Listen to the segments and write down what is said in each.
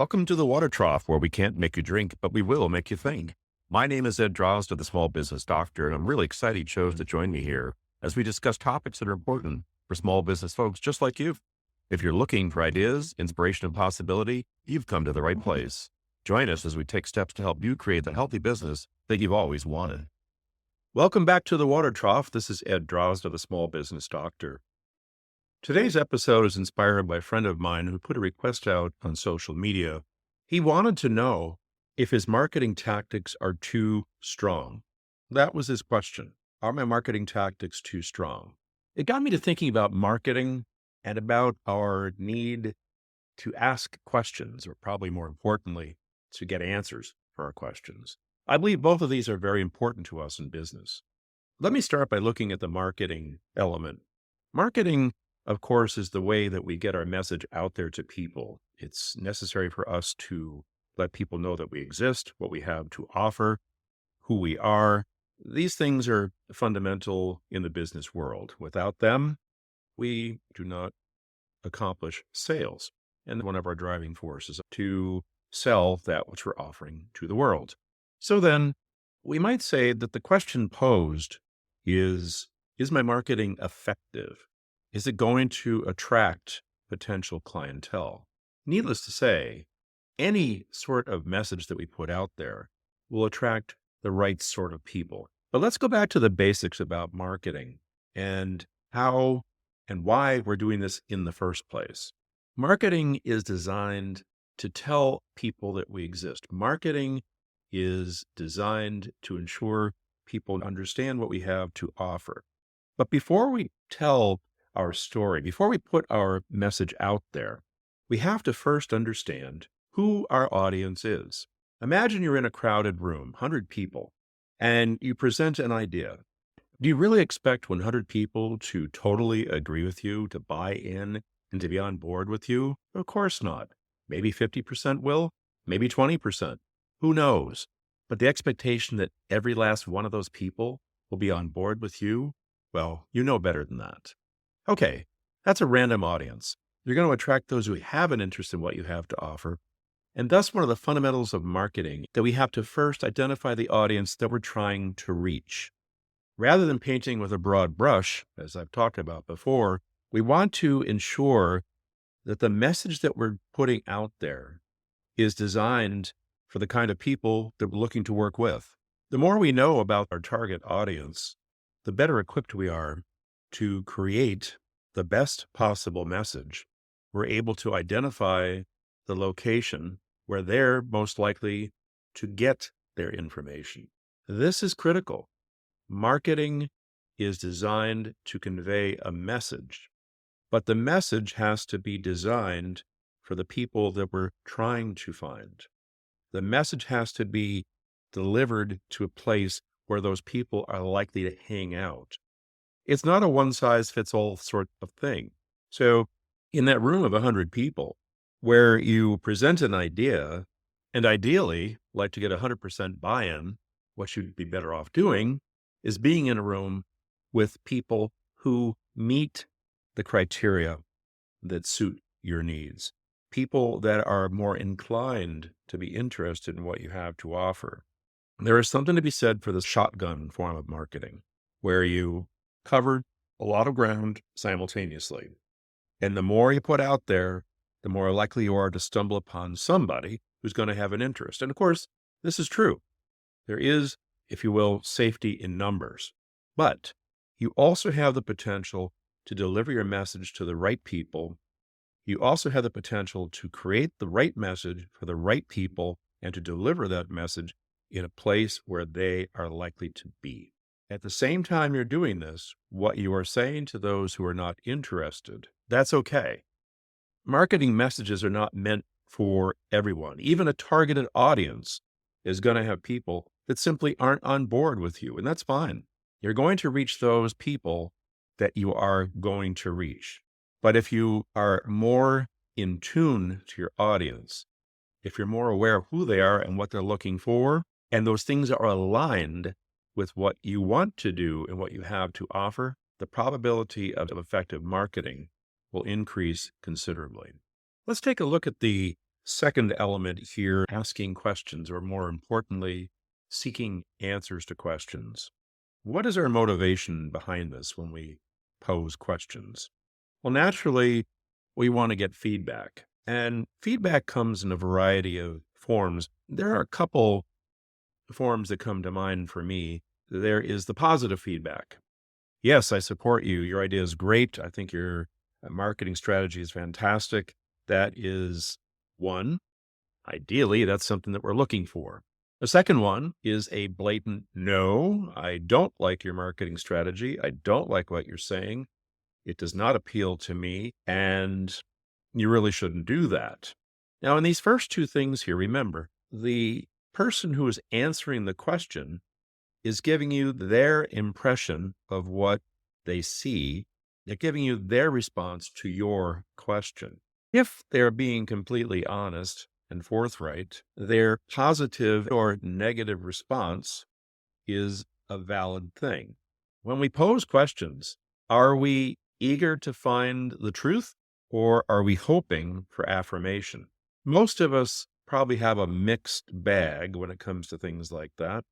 Welcome to the Water Trough, where we can't make you drink, but we will make you think. My name is Ed Drozd, the Small Business Doctor, and I'm really excited you chose to join me here as we discuss topics that are important for small business folks just like you. If you're looking for ideas, inspiration, and possibility, you've come to the right place. Join us as we take steps to help you create the healthy business that you've always wanted. Welcome back to the Water Trough. This is Ed Drozd, the Small Business Doctor. Today's episode is inspired by a friend of mine who put a request out on social media. He wanted to know if his marketing tactics are too strong. That was his question. Are my marketing tactics too strong? It got me to thinking about marketing and about our need to ask questions, or probably more importantly, to get answers for our questions. I believe both of these are very important to us in business. Let me start by looking at the marketing element. Marketing, of course, is the way that we get our message out there to people. It's necessary for us to let people know that we exist, what we have to offer, who we are. These things are fundamental in the business world. Without them, we do not accomplish sales. And one of our driving forces to sell that which we're offering to the world. So then we might say that the question posed is my marketing effective? Is it going to attract potential clientele? Needless to say, any sort of message that we put out there will attract the right sort of people. But let's go back to the basics about marketing and how and why we're doing this in the first place. Marketing is designed to tell people that we exist. Marketing is designed to ensure people understand what we have to offer. But before we tell our story, before we put our message out there, we have to first understand who our audience is. Imagine you're in a crowded room, 100 people, and you present an idea. Do you really expect 100 people to totally agree with you, to buy in, and to be on board with you? Of course not. Maybe 50% will, maybe 20%. Who knows? But the expectation that every last one of those people will be on board with you, well, you know better than that. Okay, that's a random audience. You're going to attract those who have an interest in what you have to offer. And thus, one of the fundamentals of marketing that we have to first identify the audience that we're trying to reach. Rather than painting with a broad brush, as I've talked about before, we want to ensure that the message that we're putting out there is designed for the kind of people that we're looking to work with. The more we know about our target audience, the better equipped we are to create the best possible message. We're able to identify the location where they're most likely to get their information. This is critical. Marketing is designed to convey a message, but the message has to be designed for the people that we're trying to find. The message has to be delivered to a place where those people are likely to hang out. It's not a one-size-fits-all sort of thing. So in that room of 100 people where you present an idea and ideally like to get 100% buy-in, what you'd be better off doing is being in a room with people who meet the criteria that suit your needs, people that are more inclined to be interested in what you have to offer. There is something to be said for the shotgun form of marketing, where you cover a lot of ground simultaneously. And the more you put out there, the more likely you are to stumble upon somebody who's going to have an interest. And of course, this is true. There is, if you will, safety in numbers. But you also have the potential to deliver your message to the right people. You also have the potential to create the right message for the right people and to deliver that message in a place where they are likely to be. At the same time you're doing this, what you are saying to those who are not interested, that's okay. Marketing messages are not meant for everyone. Even a targeted audience is going to have people that simply aren't on board with you, and that's fine. You're going to reach those people that you are going to reach. But if you are more in tune to your audience, if you're more aware of who they are and what they're looking for, and those things are aligned with what you want to do and what you have to offer, the probability of effective marketing will increase considerably. Let's take a look at the second element here, asking questions, or more importantly, seeking answers to questions. What is our motivation behind this when we pose questions? Well, naturally, we want to get feedback. And feedback comes in a variety of forms. There are a couple forms that come to mind for me. There is the positive feedback. Yes, I support you. Your idea is great. I think your marketing strategy is fantastic. That is one. Ideally, that's something that we're looking for. The second one is a blatant no. I don't like your marketing strategy. I don't like what you're saying. It does not appeal to me, and you really shouldn't do that. Now, in these first two things here, remember, the person who is answering the question is giving you their impression of what they see. They're giving you their response to your question. If they're being completely honest and forthright, their positive or negative response is a valid thing. When we pose questions, are we eager to find the truth, or are we hoping for affirmation? Most of us probably have a mixed bag when it comes to things like that.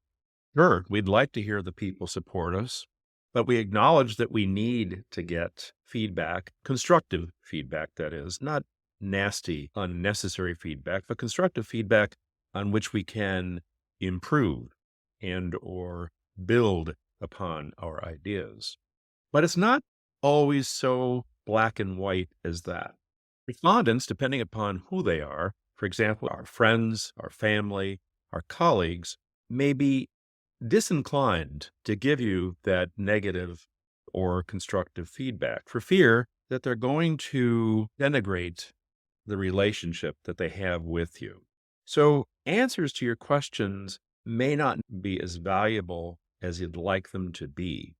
Sure, we'd like to hear the people support us, but we acknowledge that we need to get feedback, constructive feedback, that is, not nasty, unnecessary feedback, but constructive feedback on which we can improve and or build upon our ideas. But it's not always so black and white as that. Respondents, depending upon who they are, for example, our friends, our family, our colleagues, may be disinclined to give you that negative or constructive feedback for fear that they're going to denigrate the relationship that they have with you. So answers to your questions may not be as valuable as you'd like them to be.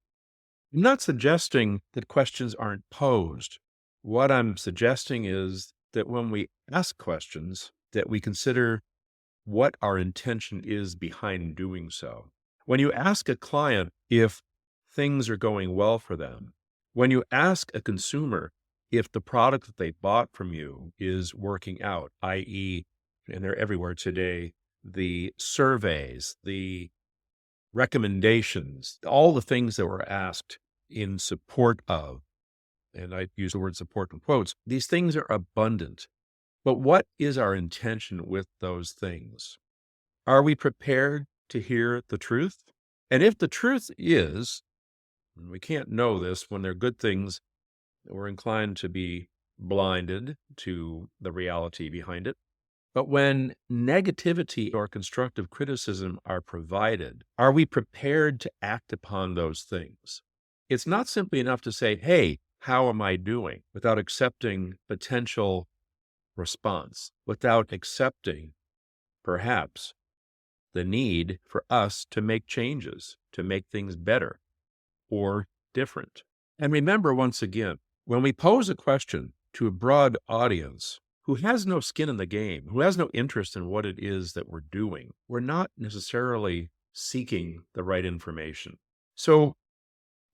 I'm not suggesting that questions aren't posed. What I'm suggesting is that when we ask questions, that we consider what our intention is behind doing so. When you ask a client if things are going well for them, when you ask a consumer if the product that they bought from you is working out, i.e., and they're everywhere today, the surveys, the recommendations, all the things that were asked in support of, and I use the word support in quotes, these things are abundant. But what is our intention with those things? Are we prepared to hear the truth? And if the truth is, and we can't know this when they're good things, we're inclined to be blinded to the reality behind it. But when negativity or constructive criticism are provided, are we prepared to act upon those things? It's not simply enough to say, hey, how am I doing? Without accepting potential response, without accepting, perhaps, the need for us to make changes, to make things better or different. And remember, once again, when we pose a question to a broad audience who has no skin in the game, who has no interest in what it is that we're doing, we're not necessarily seeking the right information. So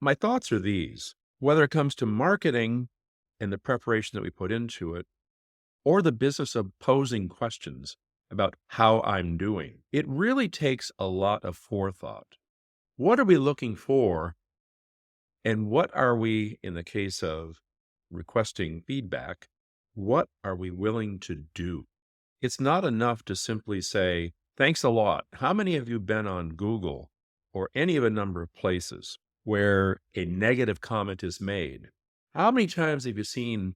my thoughts are these: whether it comes to marketing and the preparation that we put into it, or the business of posing questions about how I'm doing, it really takes a lot of forethought. What are we looking for? And what are we, in the case of requesting feedback, what are we willing to do? It's not enough to simply say, thanks a lot. How many of you been on Google or any of a number of places where a negative comment is made? How many times have you seen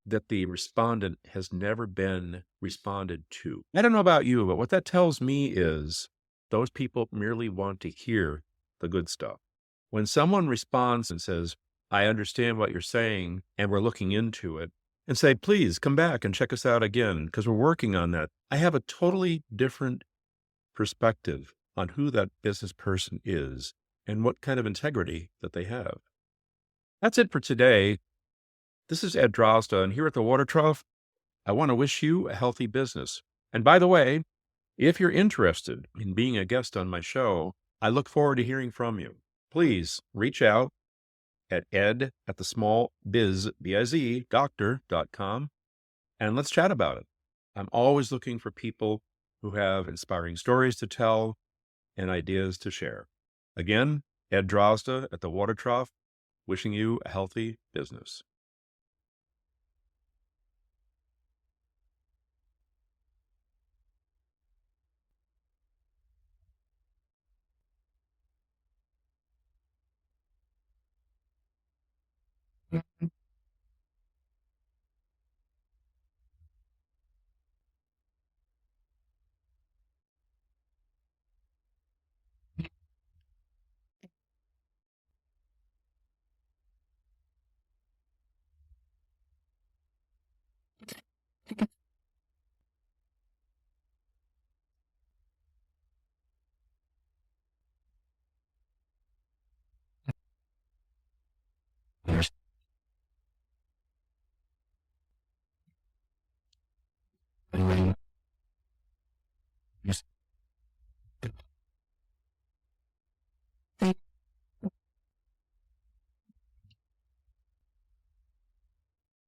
that the respondent has never been responded to? I don't know about you, but what that tells me is those people merely want to hear the good stuff. When someone responds and says, I understand what you're saying, and we're looking into it, and say, please come back and check us out again, because we're working on that, I have a totally different perspective on who that business person is and what kind of integrity that they have. That's it for today. This is Ed Drozda, and here at the Water Trough, I want to wish you a healthy business. And by the way, if you're interested in being a guest on my show, I look forward to hearing from you. Please reach out at ed@thesmallbizdoctor.com and let's chat about it. I'm always looking for people who have inspiring stories to tell and ideas to share. Again, Ed Drozda at the Water Trough, wishing you a healthy business.